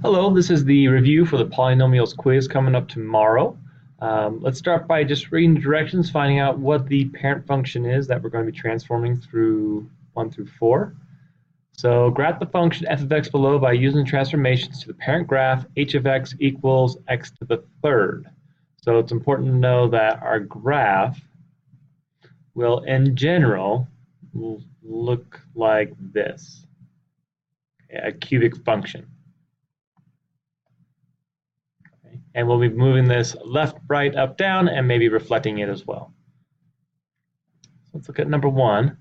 Hello, this is the review for the Polynomials quiz coming up tomorrow. Let's start by just reading the directions, finding out what the parent function is that we're going to be transforming through 1 through 4. So graph the function f of x below by using the transformations to the parent graph h of x equals x to the third. So it's important to know that our graph will, in general, look like this, a cubic function. And we'll be moving this left, right, up, down, and maybe reflecting it as well. So let's look at number 1.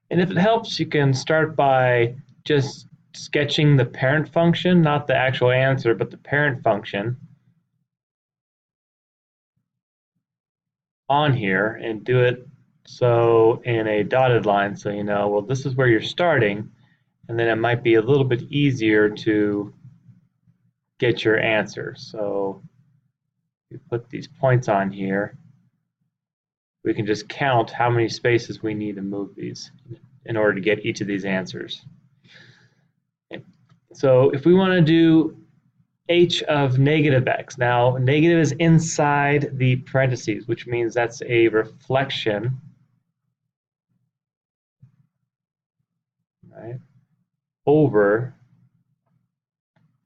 And if it helps, you can start by just sketching the parent function, not the actual answer, but the parent function on here, and do it so in a dotted line so you know, well, this is where you're starting, and then it might be a little bit easier to get your answer. So you put these points on here. We can just count how many spaces we need to move these in order to get each of these answers. So if we want to do h of negative x, now negative is inside the parentheses, which means that's a reflection, right, over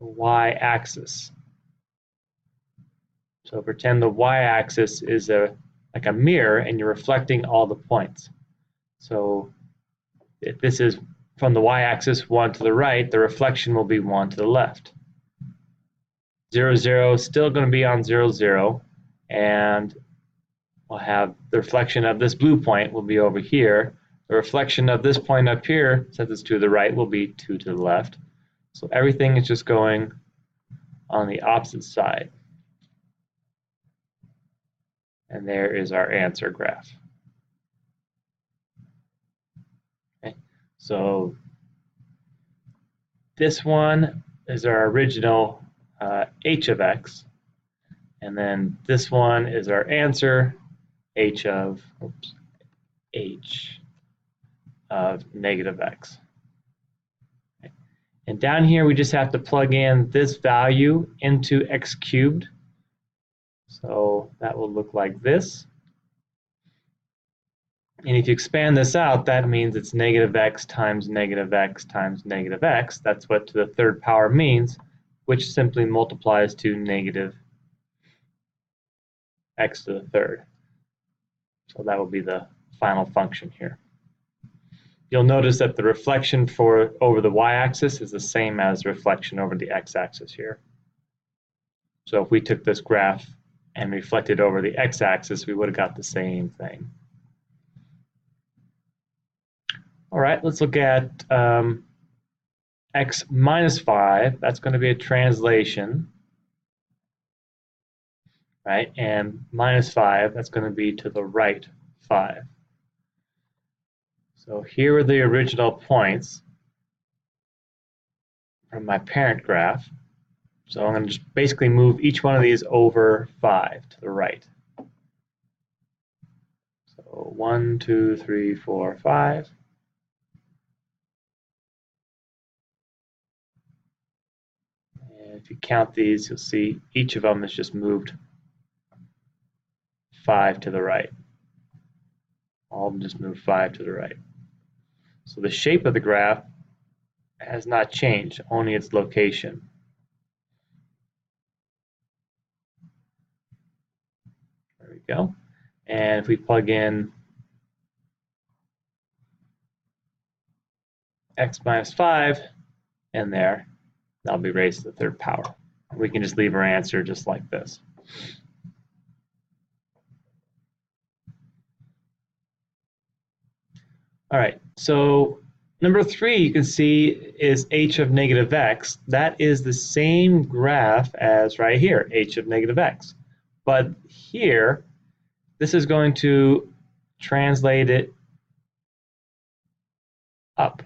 the y-axis. So pretend the y-axis is like a mirror and you're reflecting all the points. So if this is from the y-axis 1 to the right, the reflection will be 1 to the left. 0, 0 is still going to be on 0, 0, and we'll have the reflection of this blue point will be over here. The reflection of this point up here, since it's to the right, will be 2 to the left. So everything is just going on the opposite side. And there is our answer graph. Okay. So this one is our original h of x, and then this one is our answer, h of negative x. Okay. And down here we just have to plug in this value into x cubed. So that will look like this. And if you expand this out, that means it's negative x times negative x times negative x. That's what to the third power means, which simply multiplies to negative x to the third. So that will be the final function here. You'll notice that the reflection over the y-axis is the same as the reflection over the x-axis here. So if we took this graph and reflected over the x-axis, we would have got the same thing. All right, let's look at x minus 5. That's going to be a translation, right? And minus 5, that's going to be to the right 5. So here are the original points from my parent graph. So I'm going to just basically move each one of these over 5 to the right. So 1, 2, 3, 4, 5. And if you count these, you'll see each of them is just moved 5 to the right. All of them just moved 5 to the right. So the shape of the graph has not changed, only its location. There we go. And if we plug in x minus 5 in there, that'll be raised to the third power. We can just leave our answer just like this. All right, so number 3 you can see is h of negative x. That is the same graph as right here, h of negative x. But here, this is going to translate it up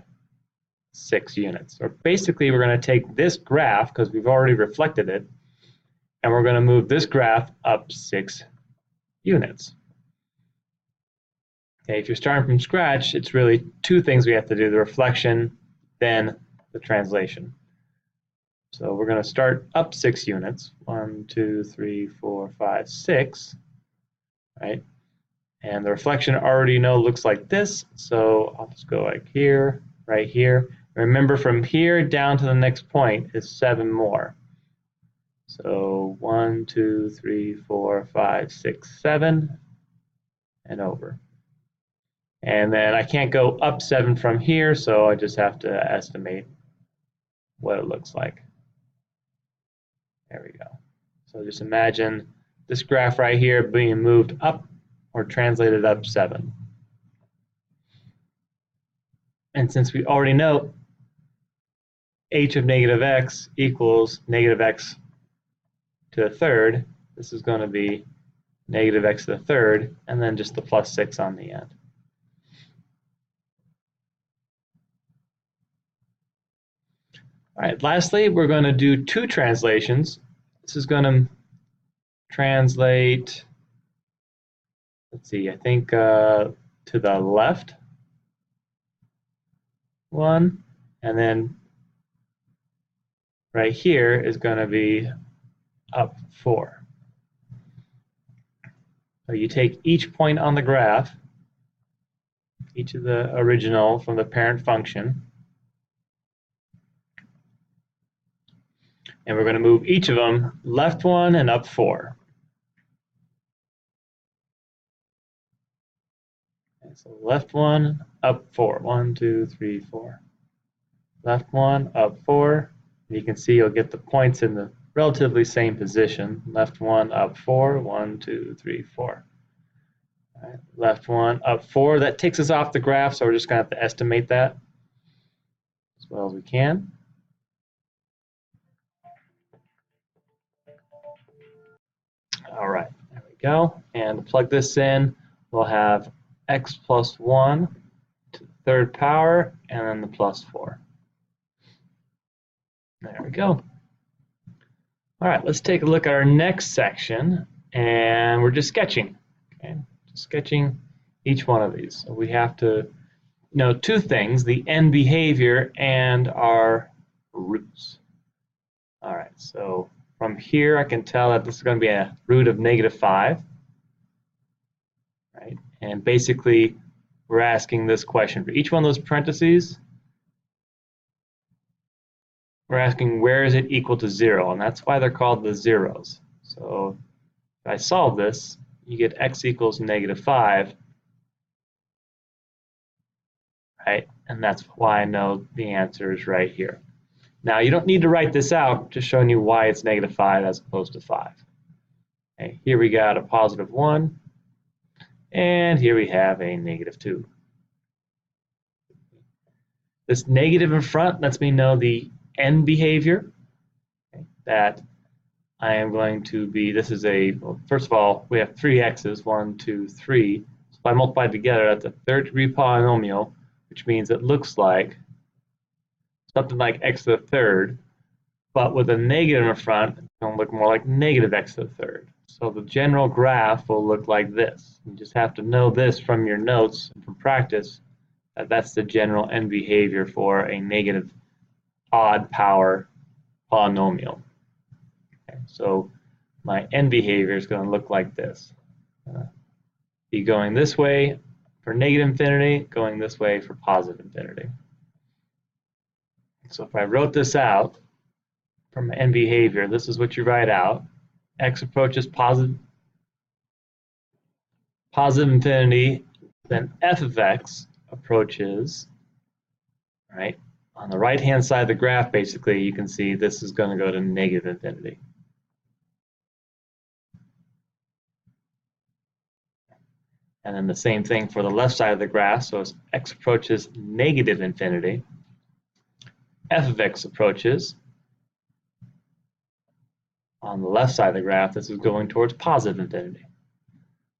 6 units. Or basically, we're going to take this graph, because we've already reflected it, and we're going to move this graph up 6 units. Okay, if you're starting from scratch, it's really 2 things we have to do, the reflection, then the translation. So we're going to start up 6 units. 1, 2, 3, 4, 5, 6. Right? And the reflection I already know looks like this. So I'll just go like here, right here. Remember, from here down to the next point is 7 more. So 1, 2, 3, 4, 5, 6, 7, and over. And then I can't go up 7 from here, so I just have to estimate what it looks like. There we go. So just imagine this graph right here being moved up or translated up 7. And since we already know h of negative x equals negative x to the third, this is going to be negative x to the third, and then just the plus 6 on the end. All right, lastly, we're going to do 2 translations. This is going to translate, let's see, I think to the left one, and then right here is going to be up 4. So you take each point on the graph, each of the original from the parent function, and we're going to move each of them left 1 and up 4. Okay, so left 1, up 4. 1, 2, 3, 4. Left 1, up 4. You can see you'll get the points in the relatively same position. Left 1, up 4. 1, 2, 3, 4. All right. Left 1, up 4. That takes us off the graph, so we're just going to have to estimate that as well as we can. All right, there we go. And to plug this in, we'll have x plus 1 to the third power, and then the plus 4. There we go. All right, let's take a look at our next section, and we're just sketching. Okay, just sketching each one of these. So we have to know 2 things: the end behavior and our roots. All right, so from here I can tell that this is going to be a root of negative 5. Right? And basically we're asking this question for each one of those parentheses. We're asking, where is it equal to 0? And that's why they're called the zeros. So if I solve this, you get x equals negative 5. Right? And that's why I know the answer is right here. Now, you don't need to write this out, just showing you why it's negative 5 as opposed to 5. Okay, here we got a positive 1, and here we have a negative 2. This negative in front lets me know the end behavior, okay, that I am going to be, this is a, well, first of all, we have 3 x's, 1, 2, 3. So if I multiply together, that's a third-degree polynomial, which means it looks like something like x to the third, but with a negative in front, it's going to look more like negative x to the third. So the general graph will look like this. You just have to know this from your notes and from practice, that that's the general end behavior for a negative odd power polynomial. Okay, so my end behavior is going to look like this. Be going this way for negative infinity, going this way for positive infinity. So if I wrote this out from end behavior, this is what you write out. X approaches positive infinity, then f of x approaches, right? On the right-hand side of the graph, basically, you can see this is going to go to negative infinity. And then the same thing for the left side of the graph. So as x approaches negative infinity, f of x approaches. On the left side of the graph, this is going towards positive infinity.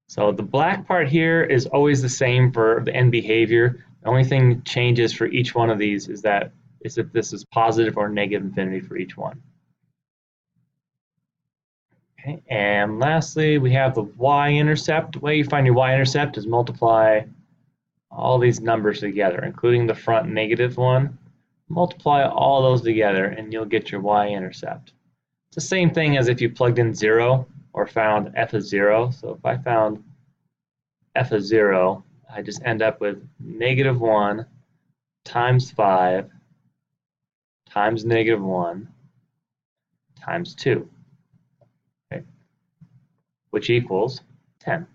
So the black part here is always the same for the end behavior. The only thing that changes for each one of these is if this is positive or negative infinity for each one. Okay, and lastly, we have the y-intercept. The way you find your y-intercept is multiply all these numbers together, including the front negative one, Multiply all those together and you'll get your y-intercept. It's the same thing as if you plugged in 0 or found f of 0. So if I found f of 0, I just end up with -1 times 5 times -1 times 2, okay, which equals 10.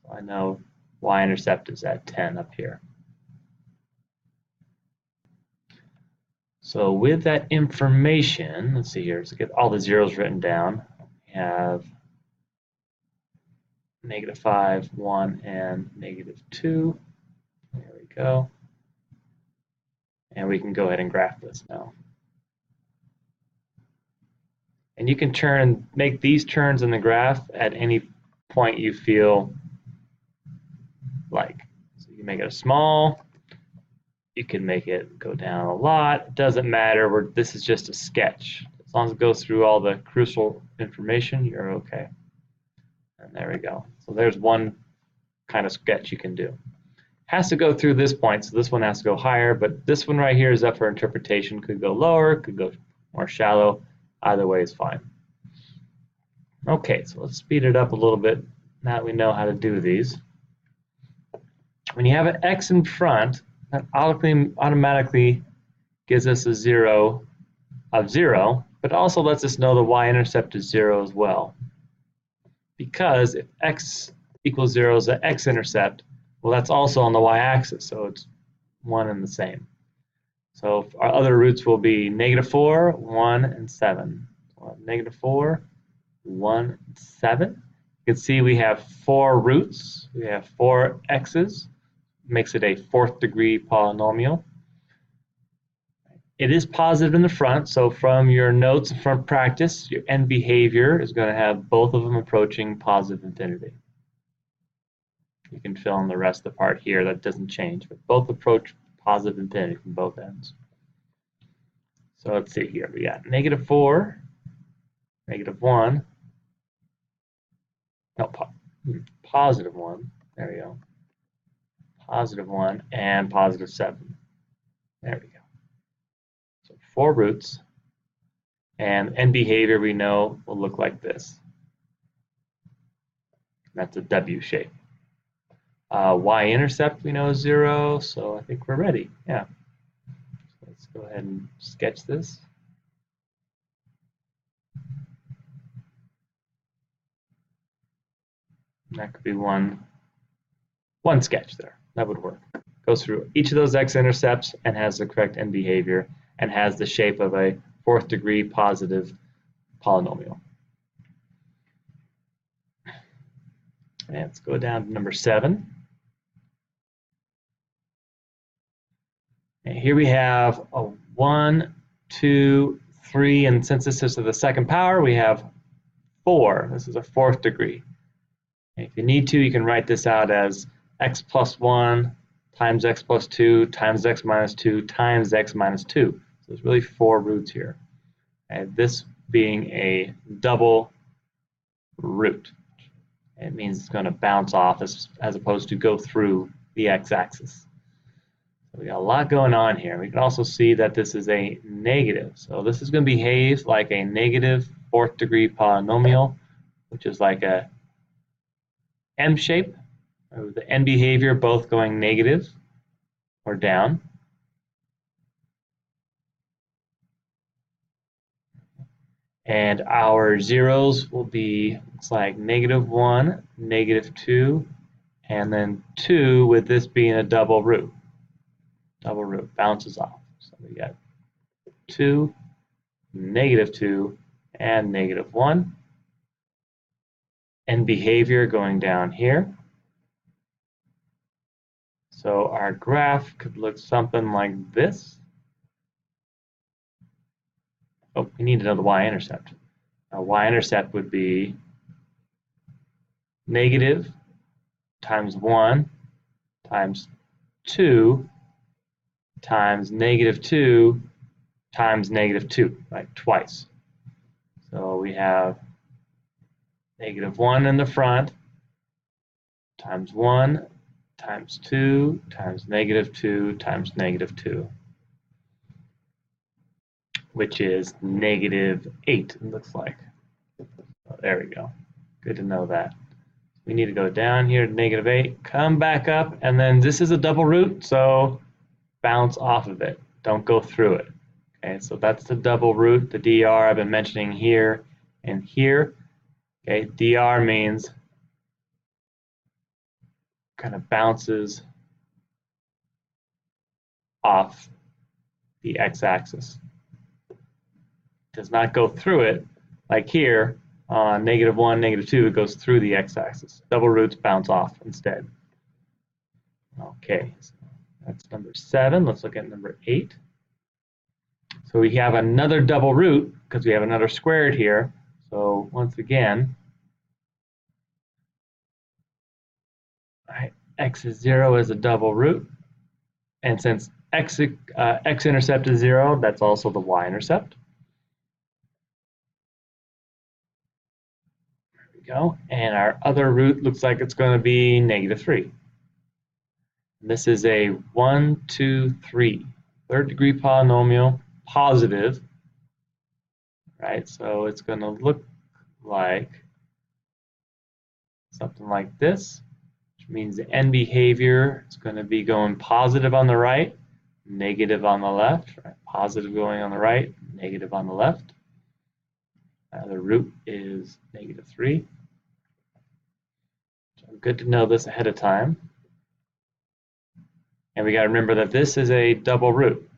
So I know y-intercept is at 10 up here. So with that information, let's see here, let's get all the zeros written down. We have -5, 1, and -2. There we go. And we can go ahead and graph this now. And you can make these turns in the graph at any point you feel like. So you can make it a small, you can make it go down a lot. It doesn't matter. This is just a sketch. As long as it goes through all the crucial information, you're okay. And there we go. So there's one kind of sketch you can do. Has to go through this point, so this one has to go higher, but this one right here is up for interpretation. Could go lower, could go more shallow. Either way is fine. Okay, so let's speed it up a little bit now that we know how to do these. When you have an x in front, that automatically gives us a 0 of 0, but also lets us know the y-intercept is 0 as well. Because if x equals 0 is the x-intercept, well, that's also on the y-axis, so it's one and the same. So our other roots will be -4, 1, and 7. So -4, 1, and 7. You can see we have 4 roots. We have 4 x's. Makes it a 4th degree polynomial. It is positive in the front, so from your notes and from practice, your end behavior is going to have both of them approaching positive infinity. You can fill in the rest of the part here, that doesn't change, but both approach positive infinity from both ends. So let's see here, we got -4, -1, no, positive 1, there we go, +1, and +7. There we go. So 4 roots, and end behavior we know will look like this. That's a W shape. Y-intercept we know is 0, so I think we're ready. Yeah. So let's go ahead and sketch this. And that could be one sketch there. That would work. Goes through each of those x-intercepts and has the correct end behavior and has the shape of a 4th degree positive polynomial. And let's go down to number 7. And here we have a 1, 2, 3, and since this is to the second power, we have 4. This is a 4th degree. And if you need to, you can write this out as x plus 1 times x plus 2 times x minus 2 times x minus 2. So there's really 4 roots here. And this being a double root. It means it's going to bounce off as opposed to go through the x-axis. So we got a lot going on here. We can also see that this is a negative. So this is going to behave like a negative 4th degree polynomial, which is like a M shape, with the end behavior both going negative or down. And our zeros will be, it's like -1, -2, and then 2 with this being a double root. Double root bounces off. So we got 2, -2, and -1. And behavior going down here. So our graph could look something like this. Oh, we need to know the y-intercept. Now, y-intercept would be negative times 1 times 2 times -2 times -2, right, twice. So we have -1 in the front times 1 times 2 times -2 times -2. which is -8, it looks like. Oh, there we go. Good to know that. We need to go down here to -8, come back up, and then this is a double root, so bounce off of it. Don't go through it. Okay, so that's the double root, the dr I've been mentioning here and here. Okay, dr means kind of bounces off the x-axis. Does not go through it, like here on -1, -2, it goes through the x-axis. Double roots bounce off instead. Okay, so that's number 7. Let's look at number 8. So we have another double root because we have another squared here. So once again, x is 0 is a double root. And since x-intercept is 0, that's also the y-intercept. There we go. And our other root looks like it's going to be -3. This is a 1, 2, 3, third degree polynomial, positive, right? So it's going to look like something like this, which means the end behavior is going to be going positive on the right, negative on the left, right? Positive going on the right, negative on the left. The root is -3. So good to know this ahead of time. And we got to remember that this is a double root.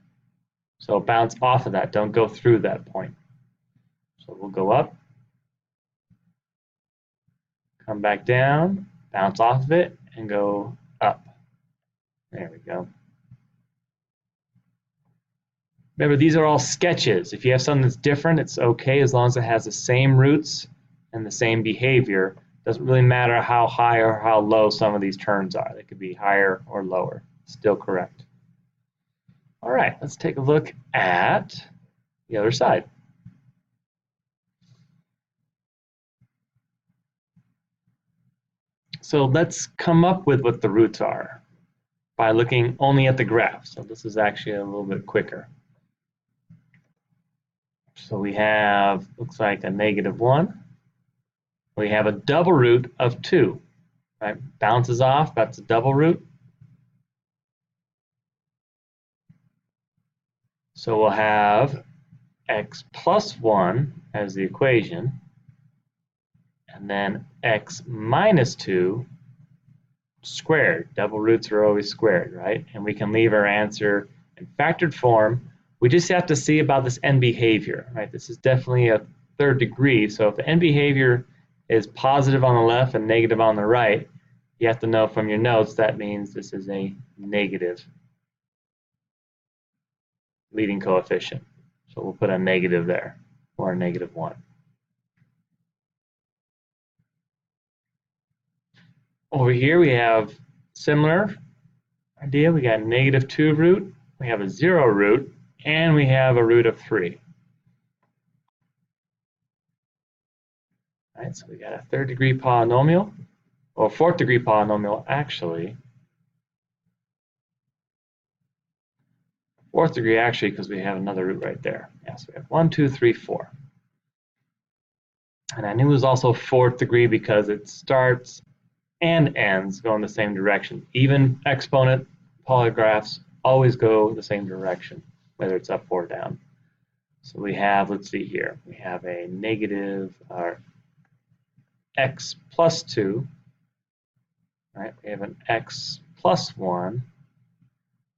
So bounce off of that. Don't go through that point. So we'll go up, come back down, bounce off of it, and go up. There we go. Remember, these are all sketches. If you have something that's different, it's okay as long as it has the same roots and the same behavior. It doesn't really matter how high or how low some of these terms are. They could be higher or lower. Still correct. All right, let's take a look at the other side. So let's come up with what the roots are by looking only at the graph. So this is actually a little bit quicker. So we have, looks like a -1. We have a double root of 2, right? Bounces off, that's a double root. So we'll have x plus 1 as the equation, and then x minus 2 squared. Double roots are always squared, right? And we can leave our answer in factored form. We just have to see about this end behavior, right? This is definitely a third degree, so if the end behavior is positive on the left and negative on the right, you have to know from your notes that means this is a negative leading coefficient. So we'll put a negative there, or a -1. Over here we have similar idea. We got a -2 root, we have a 0 root, and we have a root of 3. All right, so we got a third degree polynomial, or fourth degree polynomial actually. Fourth degree actually because we have another root right there. Yeah, so we have 1, 2, 3, 4. And I knew it was also fourth degree because it starts and ends go in the same direction. Even exponent polygraphs always go the same direction, whether it's up or down. So we have, let's see here, we have a negative x plus 2, right? We have an x plus 1.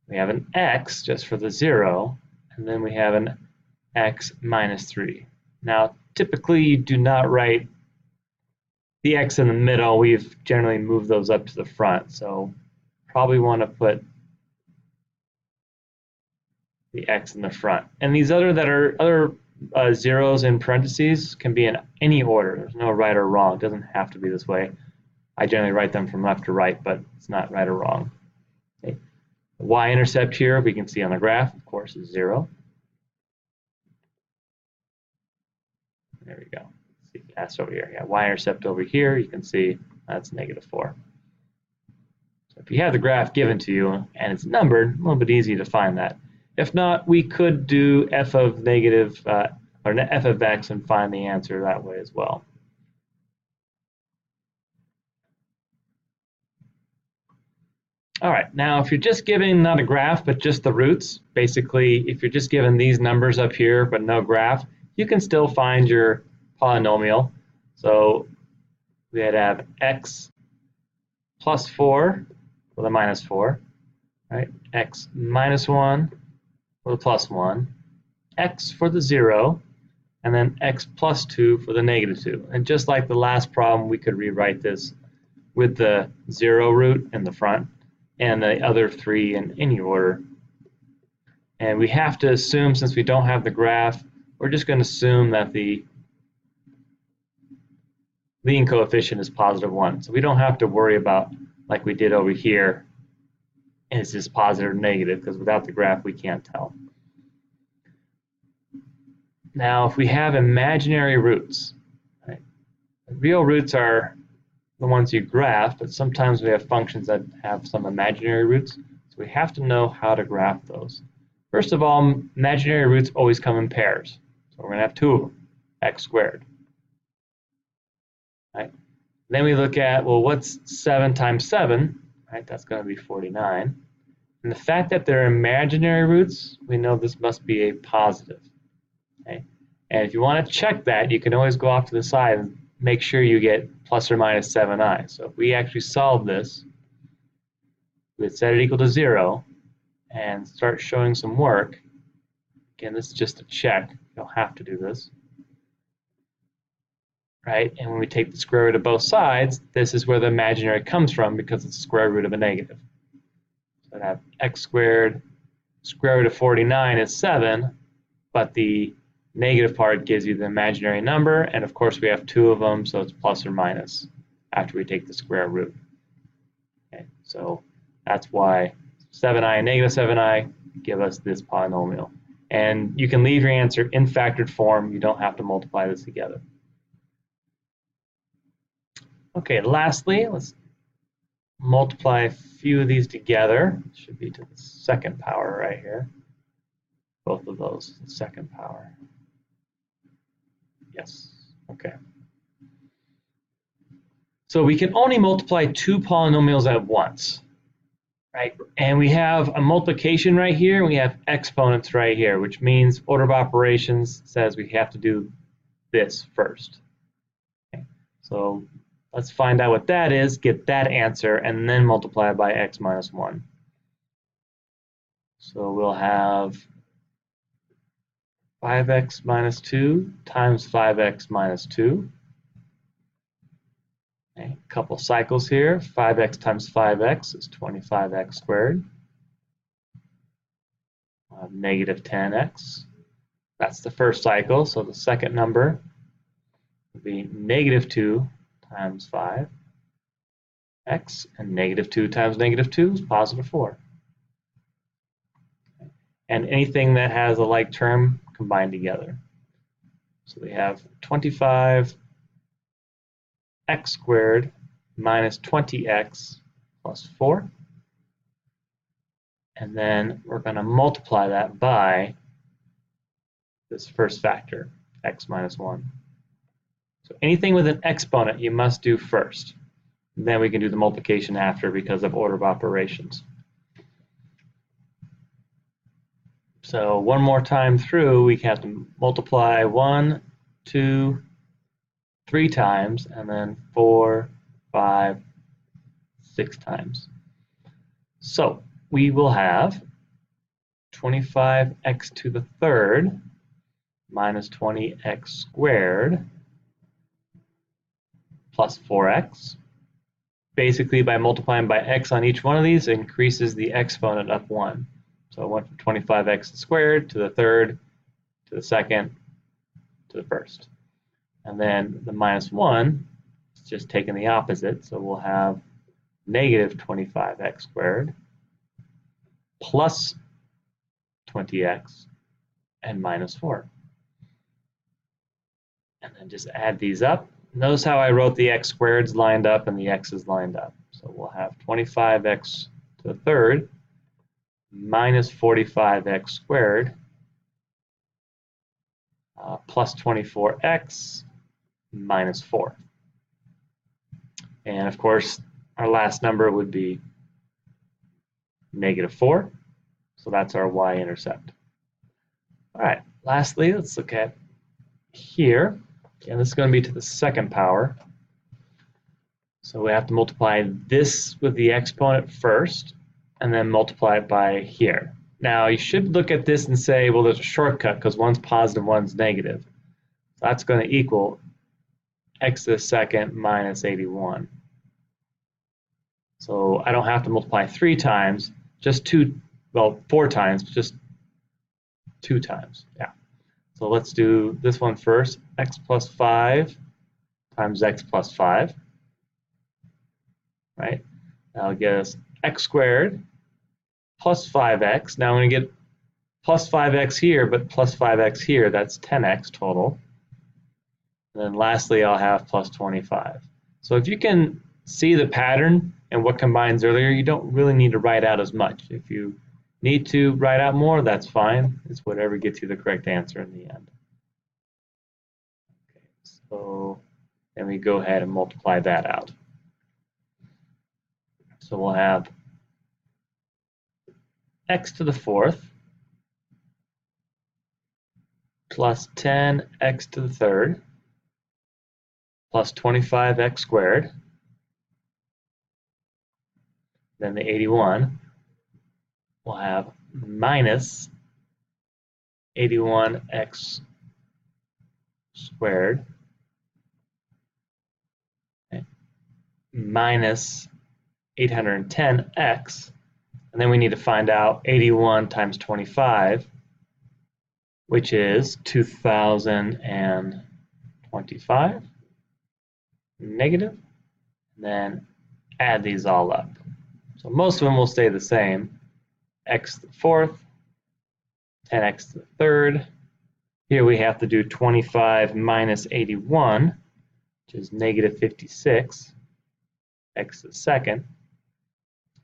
We have an x just for the 0, and then we have an x minus 3. Now, typically you do not write the x in the middle. We've generally moved those up to the front, so probably want to put the x in the front. And these other zeros in parentheses can be in any order. There's no right or wrong. It doesn't have to be this way. I generally write them from left to right, but it's not right or wrong. Okay. The y-intercept here, we can see on the graph, of course, is 0. There we go. See, that's over here. Yeah, y-intercept over here, you can see that's -4. So if you have the graph given to you and it's numbered, a little bit easy to find that. If not, we could do f of negative, or f of x and find the answer that way as well. All right, now if you're just given not a graph, but just the roots, basically if you're just given these numbers up here, but no graph, you can still find your polynomial. So we had to have x plus 4 with a minus 4, right? X minus 1 with a plus 1, x for the 0, and then x plus 2 for the negative 2. And just like the last problem, we could rewrite this with the 0 root in the front and the other 3 in any order. And we have to assume, since we don't have the graph, we're just going to assume that the leading coefficient is positive 1. So we don't have to worry about, like we did over here, is this positive or negative, because without the graph we can't tell. Now if we have imaginary roots, right? Real roots are the ones you graph, but sometimes we have functions that have some imaginary roots, so we have to know how to graph those. First of all, imaginary roots always come in pairs, so we're going to have 2 of them, x squared. Right? Then we look at, well, what's 7 times 7? Right? That's going to be 49. And the fact that they're imaginary roots, we know this must be a positive. Okay? And if you want to check that, you can always go off to the side and make sure you get plus or minus 7i. So if we actually solve this, we'd set it equal to 0 and start showing some work. Again, this is just a check. You don't have to do this. Right? And when we take the square root of both sides, this is where the imaginary comes from because it's the square root of a negative. So I'd have x squared, square root of 49 is 7, but the negative part gives you the imaginary number, and of course we have 2 of them, so it's plus or minus after we take the square root. Okay, so that's why 7i and negative 7i give us this polynomial. And you can leave your answer in factored form. You don't have to multiply this together. Okay, lastly, let's multiply a few of these together. It should be to the second power right here. Both of those, the second power. Yes, okay. So we can only multiply 2 polynomials at once, right? And we have a multiplication right here, and we have exponents right here, which means order of operations says we have to do this first. Okay. So let's find out what that is, get that answer, and then multiply it by x minus 1. So we'll have 5x minus 2 times 5x minus 2. Okay, a couple cycles here. 5x times 5x is 25x squared. Negative 10x. That's the first cycle, so the second number would be negative 2 times 5x, and negative 2 times negative 2 is positive 4. Okay. And anything that has a like term combined together. So we have 25x squared minus 20x plus 4. And then we're going to multiply that by this first factor, x minus 1. So anything with an exponent you must do first. Then we can do the multiplication after because of order of operations. So one more time through, we have to multiply 1, 2, 3 times, and then 4, 5, 6 times. So we will have 25x to the third minus 20x squared plus 4x. Basically, by multiplying by x on each one of these, it increases the exponent up 1. So it went from 25x squared to the third, to the second, to the first. And then the minus 1 is just taking the opposite, so we'll have negative 25x squared plus 20x and minus 4. And then just add these up. Notice how I wrote the x squareds lined up and the x's lined up. So we'll have 25x to the third minus 45x squared plus 24x minus 4. And of course, our last number would be negative 4. So that's our y-intercept. All right, lastly, let's look at here. And this is going to be to the second power. So we have to multiply this with the exponent first, and then multiply it by here. Now, you should look at this and say, well, there's a shortcut because one's positive, one's negative. So that's going to equal x to the second minus 81. So I don't have to multiply 3 times, just 4 times, just 2 times. Yeah. So let's do this one first. X plus 5 times x plus 5. Right? That'll get us x squared plus 5x. Now I'm going to get plus 5x here, but plus 5x here. That's 10x total. And then lastly, I'll have plus 25. So if you can see the pattern and what combines earlier, you don't really need to write out as much. If you need to write out more, that's fine. It's whatever gets you the correct answer in the end. Okay, so then we go ahead and multiply that out. So we'll have x to the 4th plus 10x to the 3rd plus 25x squared. Then the 81 will have minus 81x squared minus 810x, and then we need to find out 81 times 25, which is 2025 negative, and then add these all up. So most of them will stay the same. X to the 4th, 10x to the 3rd. Here we have to do 25 minus 81, which is negative 56, x to the 2nd,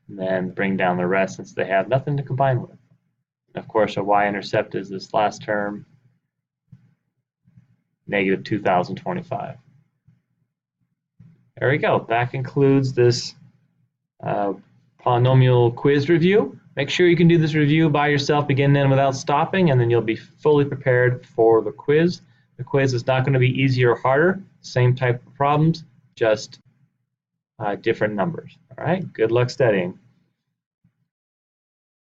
and then bring down the rest since they have nothing to combine with. And of course, our y-intercept is this last term, negative 2025. There we go. That concludes this polynomial quiz review. Make sure you can do this review by yourself, begin and end without stopping, and then you'll be fully prepared for the quiz. The quiz is not going to be easier or harder, same type of problems, just different numbers. All right, good luck studying.